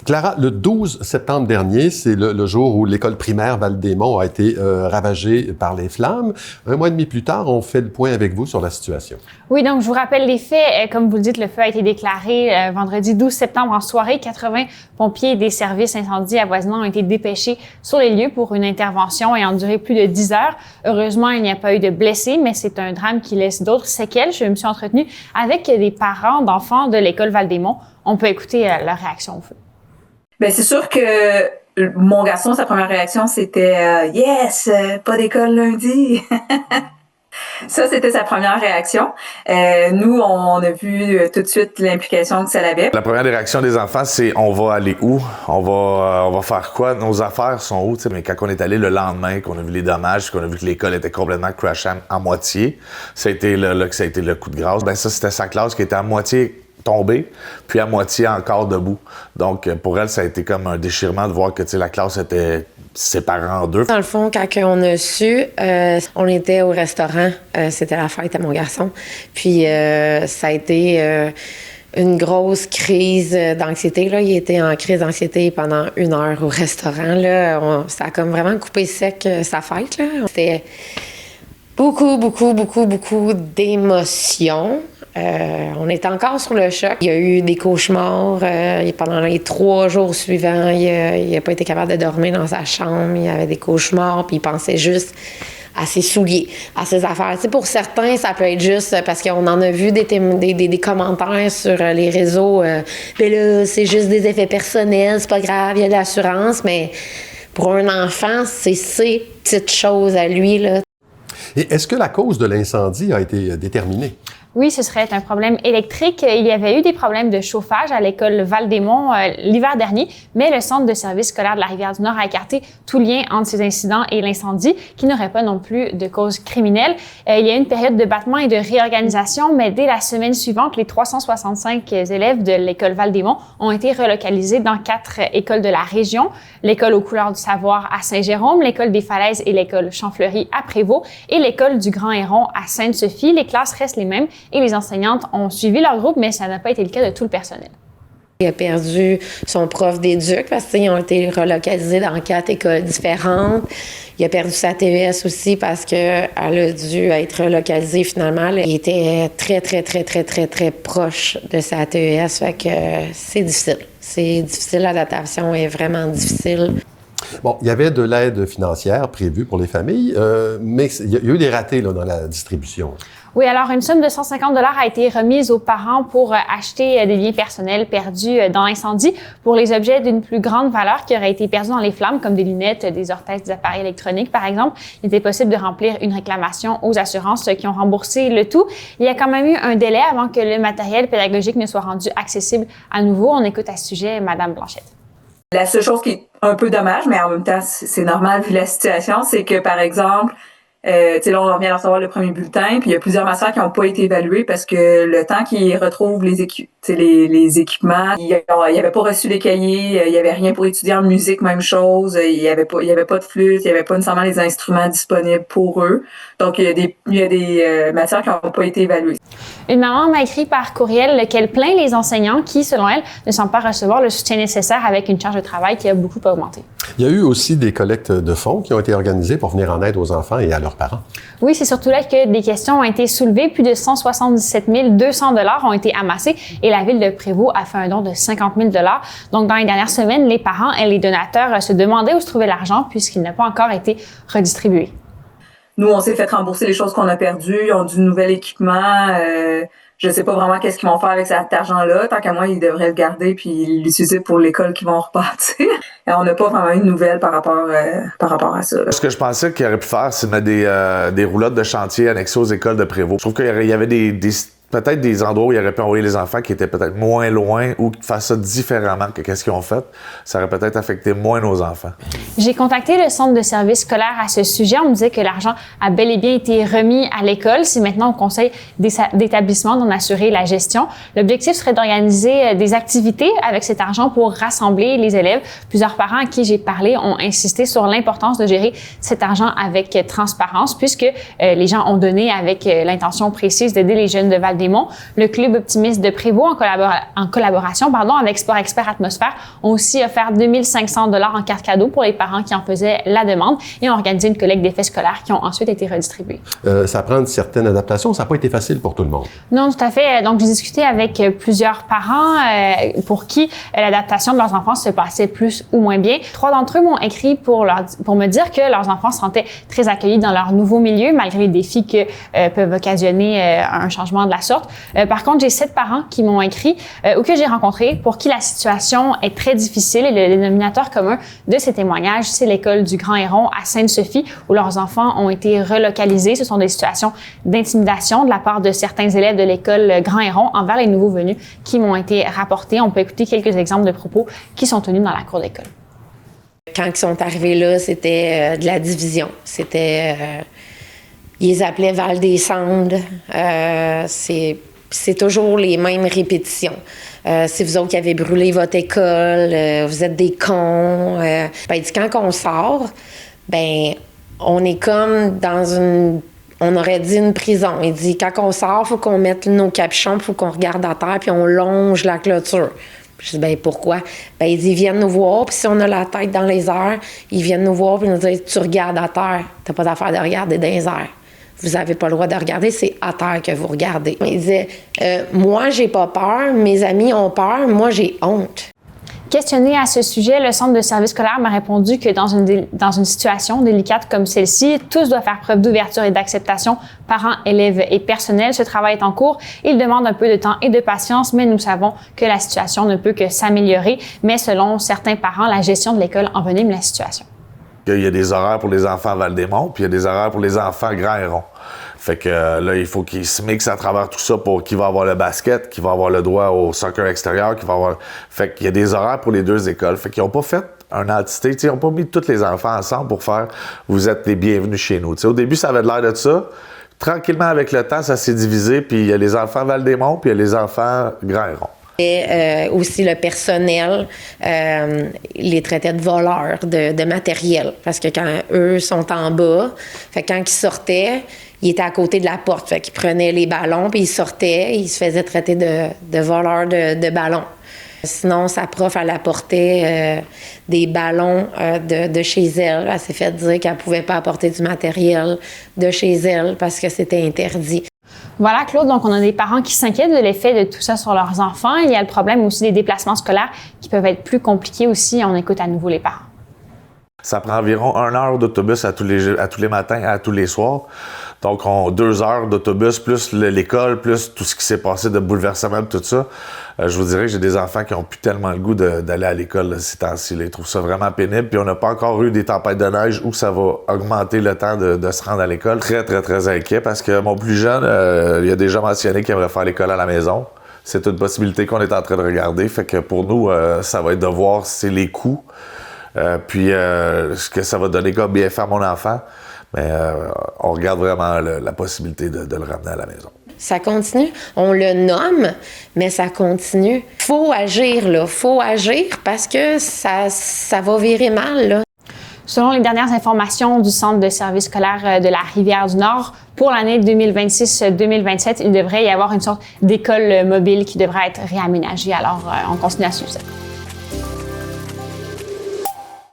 Clara, le 12 septembre dernier, c'est le jour où l'école primaire Val-des-Monts a été ravagée par les flammes. Un mois et demi plus tard, on fait le point avec vous sur la situation. Oui, donc je vous rappelle les faits. Comme vous le dites, le feu a été déclaré vendredi 12 septembre en soirée. 80 pompiers des services incendie avoisinants ont été dépêchés sur les lieux pour une intervention ayant duré plus de 10 heures. Heureusement, il n'y a pas eu de blessés, mais c'est un drame qui laisse d'autres séquelles. Je me suis entretenue avec des parents d'enfants de l'école Val-des-Monts. On peut écouter leur réaction au feu. Bien, c'est sûr que mon garçon, sa première réaction, c'était Yes, pas d'école lundi. Ça, c'était sa première réaction. Nous, on a vu tout de suite l'implication que ça avait. La première réaction des enfants, c'est on va aller où? On va faire quoi? Nos affaires sont où? T'sais, mais quand on est allé le lendemain, qu'on a vu les dommages, qu'on a vu que l'école était complètement crashée à moitié, ça a été là que ça a été le coup de grâce. Ben ça, c'était sa classe qui était à moitié tombée, puis à moitié encore debout. Donc, pour elle, ça a été comme un déchirement de voir que la classe était séparée en deux. Dans le fond, quand on a su, on était au restaurant. C'était la fête à mon garçon. Puis, ça a été une grosse crise d'anxiété. Là. Il était en crise d'anxiété pendant 1 heure au restaurant. Là. Ça a comme vraiment coupé sec sa fête. Là. C'était beaucoup d'émotions. On est encore sur le choc. Il y a eu des cauchemars. Pendant les 3 jours suivants, il n'a pas été capable de dormir dans sa chambre. Il y avait des cauchemars, puis il pensait juste à ses souliers, à ses affaires. Tu sais, pour certains, ça peut être juste parce qu'on en a vu des commentaires sur les réseaux. Mais là, c'est juste des effets personnels, c'est pas grave, il y a de l'assurance. Mais pour un enfant, c'est ces petites choses à lui, là. Et est-ce que la cause de l'incendie a été déterminée? Oui, ce serait un problème électrique. Il y avait eu des problèmes de chauffage à l'école Val-des-Monts l'hiver dernier, mais le Centre de service scolaire de la Rivière-du-Nord a écarté tout lien entre ces incidents et l'incendie, qui n'aurait pas non plus de cause criminelle. Il y a eu une période de battement et de réorganisation, mais dès la semaine suivante, les 365 élèves de l'école Val-des-Monts ont été relocalisés dans 4 écoles de la région. L'école aux couleurs du savoir à Saint-Jérôme, l'école des Falaises et l'école Champfleury à Prévost et l'école du Grand Héron à Sainte-Sophie. Les classes restent les mêmes et les enseignantes ont suivi leur groupe, mais ça n'a pas été le cas de tout le personnel. Il a perdu son prof d'éduc parce qu'ils ont été relocalisés dans 4 écoles différentes. Il a perdu sa TES aussi parce qu'elle a dû être relocalisée finalement. Il était très proche de sa TES, fait que c'est difficile. C'est difficile, l'adaptation est vraiment difficile. Bon, il y avait de l'aide financière prévue pour les familles, mais il y a eu des ratés là, dans la distribution. Oui, alors une somme de 150 $ a été remise aux parents pour acheter des biens personnels perdus dans l'incendie pour les objets d'une plus grande valeur qui auraient été perdus dans les flammes, comme des lunettes, des orthèses, des appareils électroniques, par exemple. Il était possible de remplir une réclamation aux assurances qui ont remboursé le tout. Il y a quand même eu un délai avant que le matériel pédagogique ne soit rendu accessible à nouveau. On écoute à ce sujet Madame Blanchette. La seule chose qui est un peu dommage, mais en même temps, c'est normal vu la situation, c'est que, par exemple, tu sais, là, on vient de recevoir le premier bulletin, puis il y a plusieurs matières qui n'ont pas été évaluées parce que le temps qu'ils retrouvent les équipements, ils n'avaient pas reçu les cahiers, il n'y avait rien pour étudier en musique, même chose, il y avait pas de flûte, il n'y avait pas nécessairement les instruments disponibles pour eux. Donc, il y a des matières qui n'ont pas été évaluées. Une maman m'a écrit par courriel qu'elle plaint les enseignants qui, selon elle, ne semblent pas recevoir le soutien nécessaire avec une charge de travail qui a beaucoup augmenté. Il y a eu aussi des collectes de fonds qui ont été organisées pour venir en aide aux enfants et à leurs parents. Oui, c'est surtout là que des questions ont été soulevées. Plus de 177 200 $ ont été amassés et la ville de Prévost a fait un don de 50 000 $. Donc, dans les dernières semaines, les parents et les donateurs se demandaient où se trouvait l'argent puisqu'il n'a pas encore été redistribué. Nous, on s'est fait rembourser les choses qu'on a perdues. Ils ont du nouvel équipement. Je sais pas vraiment qu'est-ce qu'ils vont faire avec cet argent-là. Tant qu'à moi, ils devraient le garder puis l'utiliser pour l'école qu'ils vont repartir. Et on n'a pas vraiment eu de nouvelles par rapport à ça. Là. Ce que je pensais qu'il aurait pu faire, c'est mettre des roulottes de chantier annexées aux écoles de Prévost. Je trouve qu'il y avait peut-être des endroits où il aurait pu envoyer les enfants qui étaient peut-être moins loin ou faire ça différemment que qu'est-ce qu'ils ont fait. Ça aurait peut-être affecté moins nos enfants. J'ai contacté le centre de service scolaire à ce sujet. On me disait que l'argent a bel et bien été remis à l'école. C'est maintenant au conseil d'établissement d'en assurer la gestion. L'objectif serait d'organiser des activités avec cet argent pour rassembler les élèves. Plusieurs parents à qui j'ai parlé ont insisté sur l'importance de gérer cet argent avec transparence puisque les gens ont donné avec l'intention précise d'aider les jeunes de Val Val-des-Monts. Le Club optimiste de Prévost, en collaboration avec Sport Expert Atmosphère, ont aussi offert 2500 $ en carte cadeau pour les parents qui en faisaient la demande et ont organisé une collecte d'effets scolaires qui ont ensuite été redistribués. Ça prend une certaine adaptation. Ça n'a pas été facile pour tout le monde. Non, tout à fait. Donc, j'ai discuté avec plusieurs parents pour qui l'adaptation de leurs enfants se passait plus ou moins bien. 3 d'entre eux m'ont écrit pour me dire que leurs enfants se sentaient très accueillis dans leur nouveau milieu, malgré les défis que peuvent occasionner un changement de la sorte. Par contre, j'ai 7 parents qui m'ont écrit ou que j'ai rencontrés pour qui la situation est très difficile et le dénominateur commun de ces témoignages, c'est l'école du Grand Héron à Sainte-Sophie où leurs enfants ont été relocalisés. Ce sont des situations d'intimidation de la part de certains élèves de l'école Grand Héron envers les nouveaux venus qui m'ont été rapportés. On peut écouter quelques exemples de propos qui sont tenus dans la cour d'école. Quand ils sont arrivés là, c'était de la division. C'était... ils les appelaient Val-des-Cendres. C'est toujours les mêmes répétitions. C'est vous autres qui avez brûlé votre école, vous êtes des cons. Il dit, quand on sort, on est comme dans une... On aurait dit une prison. Il dit, quand on sort, il faut qu'on mette nos capuchons, il faut qu'on regarde à terre, puis on longe la clôture. Je dis, pourquoi? Il dit, ils viennent nous voir, puis si on a la tête dans les airs, ils viennent nous voir, puis nous disent, tu regardes à terre. T'as pas d'affaire de regarder dans les airs. Vous n'avez pas le droit de regarder, c'est à terre que vous regardez. Il disait, moi, j'ai pas peur, mes amis ont peur, moi, j'ai honte. Questionné à ce sujet, le Centre de service scolaire m'a répondu que dans une situation délicate comme celle-ci, tous doivent faire preuve d'ouverture et d'acceptation, parents, élèves et personnel. Ce travail est en cours. Il demande un peu de temps et de patience, mais nous savons que la situation ne peut que s'améliorer. Mais selon certains parents, la gestion de l'école envenime la situation. Il y a des horaires pour les enfants à Val-des-Monts, puis il y a des horaires pour les enfants à Grand Héron. Fait que là, il faut qu'ils se mixent à travers tout ça pour qui va avoir le basket, qui va avoir le droit au soccer extérieur, qui va avoir... Fait qu'il y a des horaires pour les 2 écoles. Fait qu'ils n'ont pas fait une entité, ils n'ont pas mis tous les enfants ensemble pour faire « vous êtes les bienvenus chez nous ». Au début, ça avait l'air de ça. Tranquillement, avec le temps, ça s'est divisé, puis il y a les enfants Val-des-Monts, puis il y a les enfants Grand Héron. Et aussi le personnel les traitait de voleurs de matériel. Parce que quand eux sont en bas, quand ils sortaient, ils étaient à côté de la porte. Fait qu'ils prenaient les ballons, puis ils sortaient, ils se faisaient traiter de voleurs de ballons. Sinon, sa prof, elle apportait des ballons de chez elle. Elle s'est fait dire qu'elle ne pouvait pas apporter du matériel de chez elle parce que c'était interdit. Voilà, Claude. Donc, on a des parents qui s'inquiètent de l'effet de tout ça sur leurs enfants. Il y a le problème aussi des déplacements scolaires qui peuvent être plus compliqués aussi. On écoute à nouveau les parents. Ça prend environ 1 heure d'autobus à tous les matins, à tous les soirs. Donc, 2 heures d'autobus, plus l'école, plus tout ce qui s'est passé de bouleversement, tout ça. Je vous dirais que j'ai des enfants qui n'ont plus tellement le goût d'aller à l'école ces temps-ci. Ils trouvent ça vraiment pénible. Puis on n'a pas encore eu des tempêtes de neige où ça va augmenter le temps de se rendre à l'école. Très, très, très inquiet parce que mon plus jeune, il a déjà mentionné qu'il aimerait faire l'école à la maison. C'est une possibilité qu'on est en train de regarder. Fait que pour nous, ça va être de voir c'est les coûts. Puis ce que ça va donner comme bienfait à mon enfant. Mais on regarde vraiment la possibilité de le ramener à la maison. Ça continue. On le nomme, mais ça continue. Faut agir, là. Faut agir parce que ça va virer mal, là. Selon les dernières informations du Centre de service scolaire de la Rivière-du-Nord, pour l'année 2026-2027, il devrait y avoir une sorte d'école mobile qui devrait être réaménagée. Alors, on continue à suivre ça.